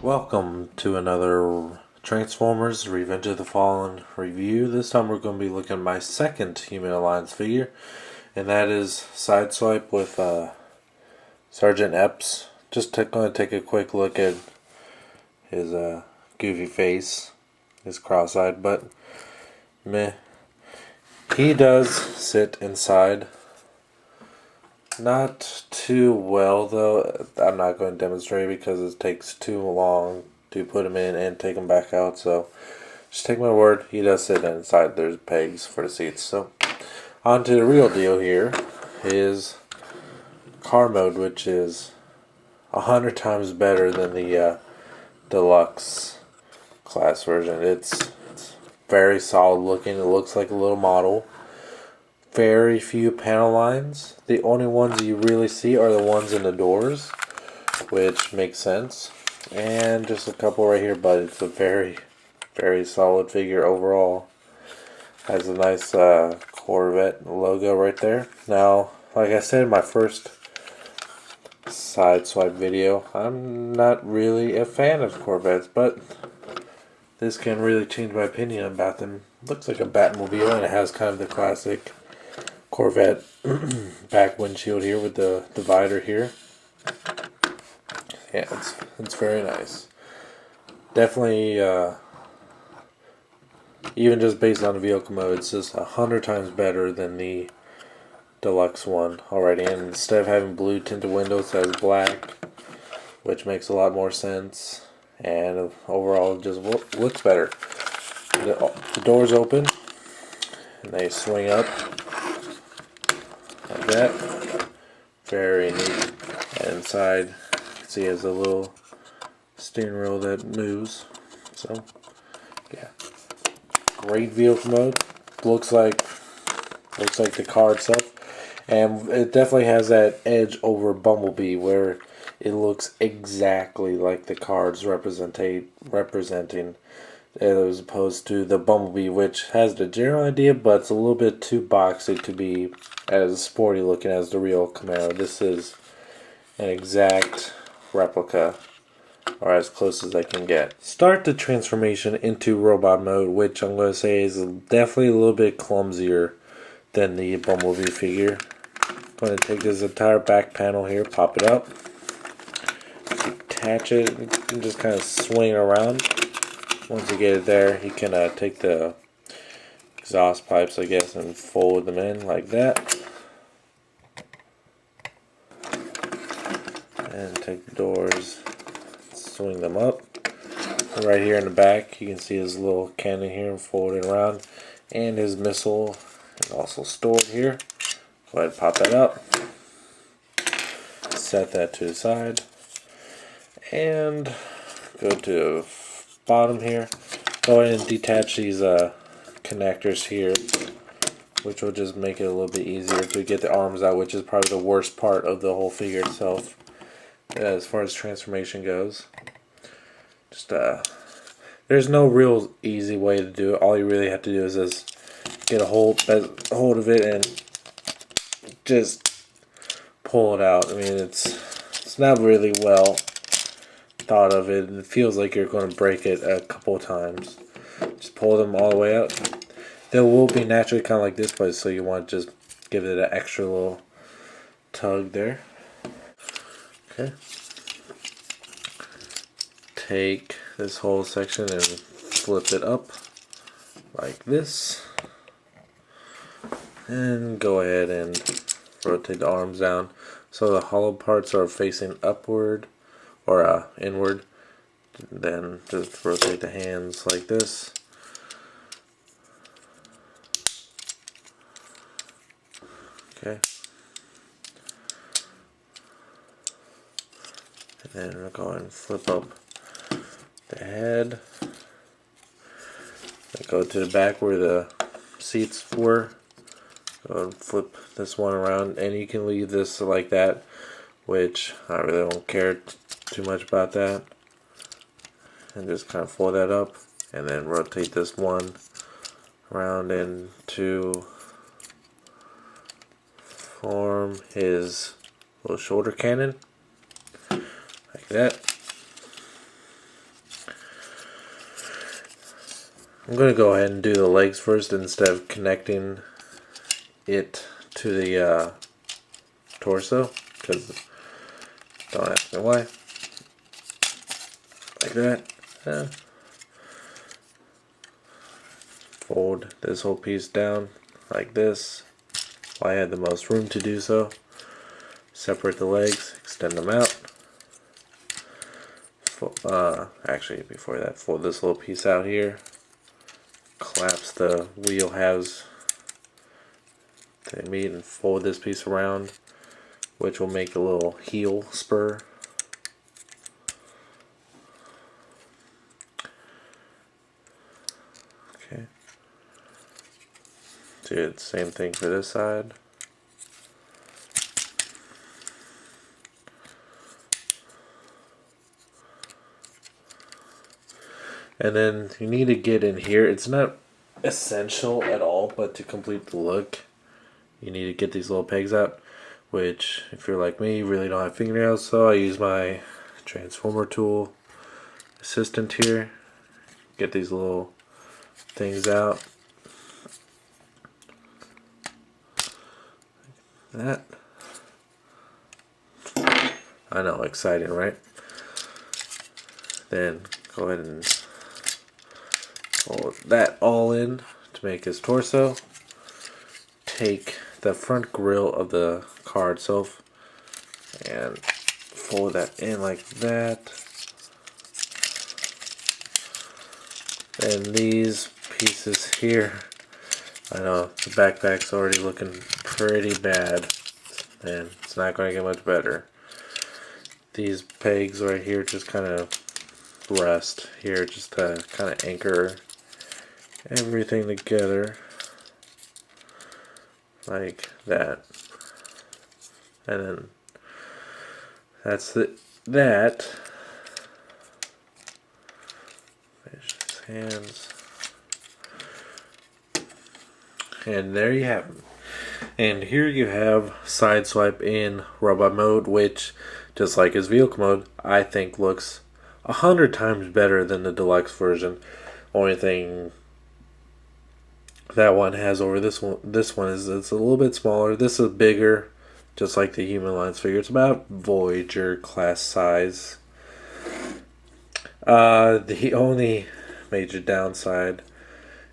Welcome to another Transformers Revenge of the Fallen review. This time we're going to be looking at my second Human Alliance figure, and that is Sideswipe with Sergeant Epps. Just going to take a quick look at his goofy face, his cross-eyed, but meh. He does sit inside. Not too well, though. I'm not going to demonstrate because it takes too long to put him in and take him back out. So just take my word, he does sit inside. There's pegs for the seats. So on to the real deal here is car mode, which is 100 times better than the deluxe class version. It's very solid looking. It looks like a little model. Very few panel lines. The only ones you really see are the ones in the doors, which makes sense. And just a couple right here, but it's a very, very solid figure overall. Has a nice Corvette logo right there. Now, like I said in my first Sideswipe video, I'm not really a fan of Corvettes, but this can really change my opinion about them. Looks like a Batmobile, and it has kind of the classic Corvette back windshield here with the divider here. Yeah, it's very nice. Definitely, even just based on the vehicle mode, it's just 100 times better than the deluxe one already. And instead of having blue tinted windows, it has black, which makes a lot more sense. And overall, it just looks better. The doors open, and they swing up. Like that. Very neat. And inside, you can see it has a little steering wheel that moves. So, yeah. Great vehicle mode. Looks like the car itself. And it definitely has that edge over Bumblebee where it looks exactly like the cards representing, as opposed to the Bumblebee, which has the general idea, but it's a little bit too boxy to be as sporty looking as the real Camaro. This is an exact replica, or as close as I can get. Start the transformation into robot mode, which I'm going to say is definitely a little bit clumsier than the Bumblebee figure. I'm going to take this entire back panel here, pop it up, detach it, and just kind of swing it around. Once you get it there, you can take the exhaust pipes, I guess, and fold them in like that. And take the doors, swing them up. And right here in the back, you can see his little cannon here and fold it around. And his missile is also stored here. Go ahead and pop that up. Set that to the side. And go to bottom here. Go ahead and detach these connectors here, which will just make it a little bit easier to get the arms out, which is probably the worst part of the whole figure itself as far as transformation goes. Just there's no real easy way to do it. All you really have to do is just get a hold of it and just pull it out. I mean, it's not really well thought of it, and it feels like you're going to break it a couple of times. Just pull them all the way up. They will be naturally kind of like this, but so you want to just give it an extra little tug there. Okay. Take this whole section and flip it up like this, and go ahead and rotate the arms down so the hollow parts are facing upward or inward. Then just rotate the hands like this. Okay. And then we'll go and flip up the head. Then go to the back where the seats were. Go and flip this one around, and you can leave this like that, which I really don't care too much about that. And just kind of fold that up, and then rotate this one around and to form his little shoulder cannon like that. I'm going to go ahead and do the legs first instead of connecting it to the torso, because don't ask me why. Like that. Fold this whole piece down like this. I had the most room to do so. Separate the legs, extend them out. Actually, before that, fold this little piece out here. Collapse the wheel halves to meet and fold this piece around, which will make a little heel spur. Okay. Do the same thing for this side. And then you need to get in here. It's not essential at all, but to complete the look, you need to get these little pegs out, which, if you're like me, you really don't have fingernails, so I use my transformer tool assistant here. Get these little things out. That. I know, exciting, right? Then go ahead and fold that all in to make his torso. Take the front grille of the car itself and fold that in like that. And these pieces here, I know the backpack's already looking pretty bad, and it's not going to get much better. These pegs right here just kind of rest here, just to kind of anchor everything together like that. And then that's that. Finish his hands. And there you have it. And here you have Sideswipe in robot mode, which, just like his vehicle mode, I think looks 100 times better than the deluxe version. Only thing that one has over this one is it's a little bit smaller. This is bigger, just like the Human Lines figure. It's about Voyager class size. The only major downside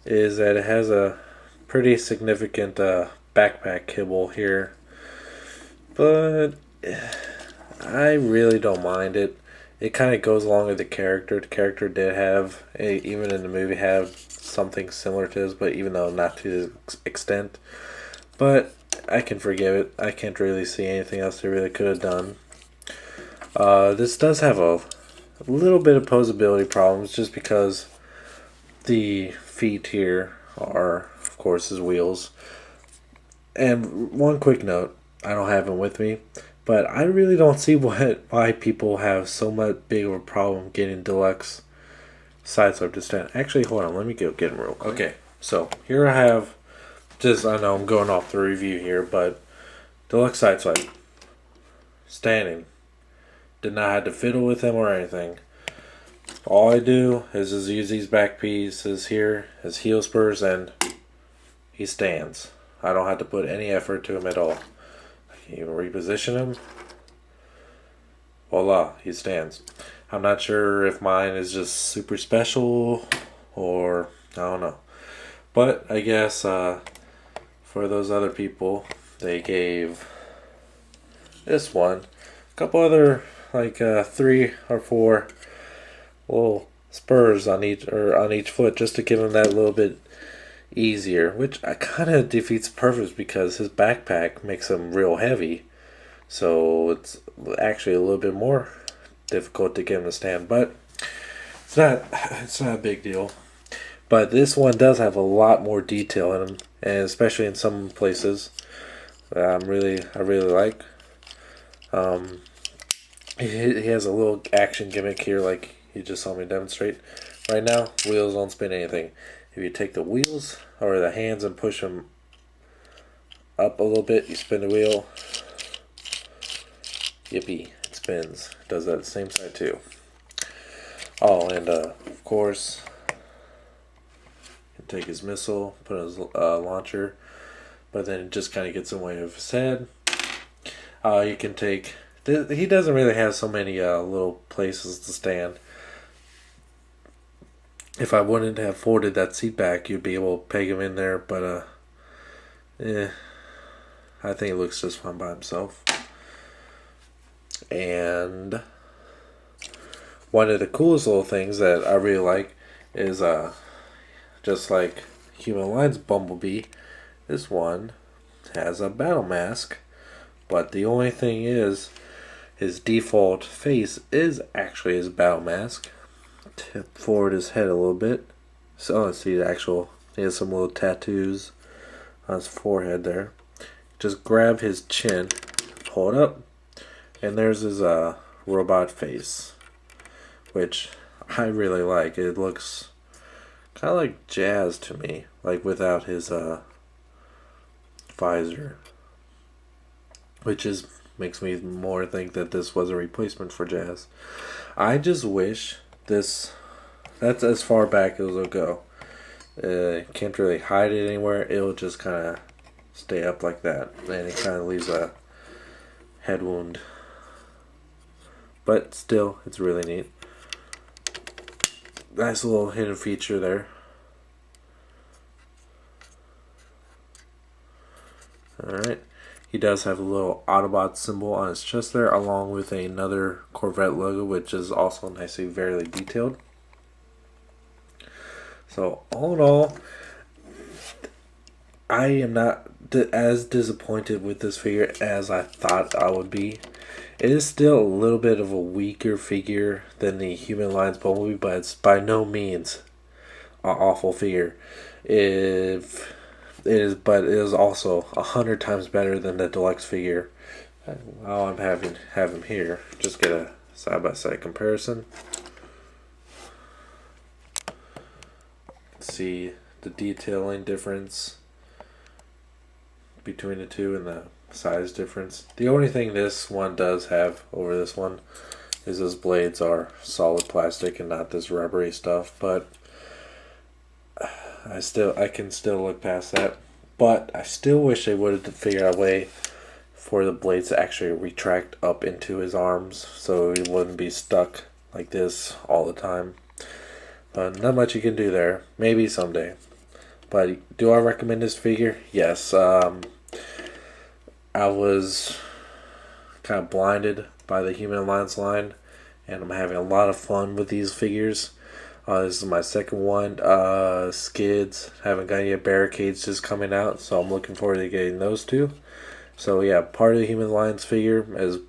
is that it has a pretty significant backpack kibble here, but I really don't mind it. It kind of goes along with the character. The character did have, even in the movie, have something similar to this, but even though not to this extent. But I can forgive it. I can't really see anything else they really could have done. This does have a little bit of posability problems, just because the feet here are, of course, his wheels. And one quick note, I don't have them with me, but I really don't see why people have so much big of a problem getting deluxe Sideswipe to stand. Actually, hold on, let me go get them real quick. Okay, so here I have, I know I'm going off the review here, but deluxe Sideswipe standing. Did not have to fiddle with him or anything. All I do is just use these back pieces here as heel spurs, and he stands. I don't have to put any effort to him at all. I can even reposition him. Voila, he stands. I'm not sure if mine is just super special or I don't know. But I guess for those other people, they gave this one a couple other, like 3 or 4 little spurs on each foot, just to give him that little bit easier, which kind of defeats the purpose because his backpack makes him real heavy, so it's actually a little bit more difficult to get him to stand. But it's not a big deal. But this one does have a lot more detail in him, and especially in some places that I really like. He has a little action gimmick here, like you just saw me demonstrate. Right now, wheels don't spin anything. If you take the wheels or the hands and push them up a little bit, you spin the wheel. Yippee, it spins. It does that the same side too. Oh, and of course, take his missile, put his launcher, but then it just kind of gets in the way of his head. You can take... He doesn't really have so many little places to stand. If I wouldn't have folded that seat back, you'd be able to peg him in there, but I think it looks just fine by himself. And one of the coolest little things that I really like is just like Human Alliance Bumblebee, this one has a battle mask, but the only thing is his default face is actually his battle mask. Tip forward his head a little bit, so let's see he has some little tattoos on his forehead there. Just grab his chin, pull it up, and there's his robot face, which I really like. It looks kind of like Jazz to me, like without his visor, which makes me more think that this was a replacement for Jazz. I just wish that's as far back as it'll go. Can't really hide it anywhere. It'll just kind of stay up like that, and it kind of leaves a head wound. But still, it's really neat. Nice little hidden feature there. Alright. He does have a little Autobot symbol on his chest there, along with another Corvette logo, which is also nicely, very detailed. So, all in all, I am not as disappointed with this figure as I thought I would be. It is still a little bit of a weaker figure than the Human Alliance Bumblebee, but it's by no means an awful figure. But it is also 100 times better than the deluxe figure. While I'm have him here, just get a side-by-side comparison. See the detailing difference between the two and the size difference. The only thing this one does have over this one is his blades are solid plastic and not this rubbery stuff, but I can still look past that. But I still wish they would have figured out a way for the blades to actually retract up into his arms so he wouldn't be stuck like this all the time. But not much you can do there. Maybe someday. But do I recommend this figure? Yes. I was kind of blinded by the Human Alliance line, and I'm having a lot of fun with these figures. This is my second one. Skids, haven't got yet. Barricades just coming out, so I'm looking forward to getting those two. So yeah, part of the Human Alliance figure is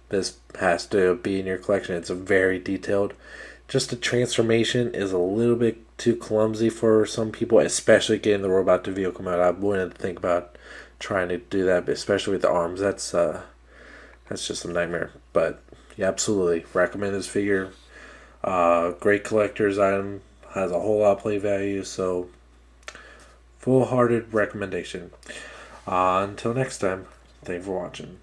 this has to be in your collection. It's a very detailed. Just the transformation is a little bit too clumsy for some people, especially getting the robot to vehicle mode. I wouldn't think about trying to do that, especially with the arms. That's just a nightmare. But yeah, absolutely recommend this figure. Great collector's item, has a whole lot of play value, so full-hearted recommendation. Until next time, thanks for watching.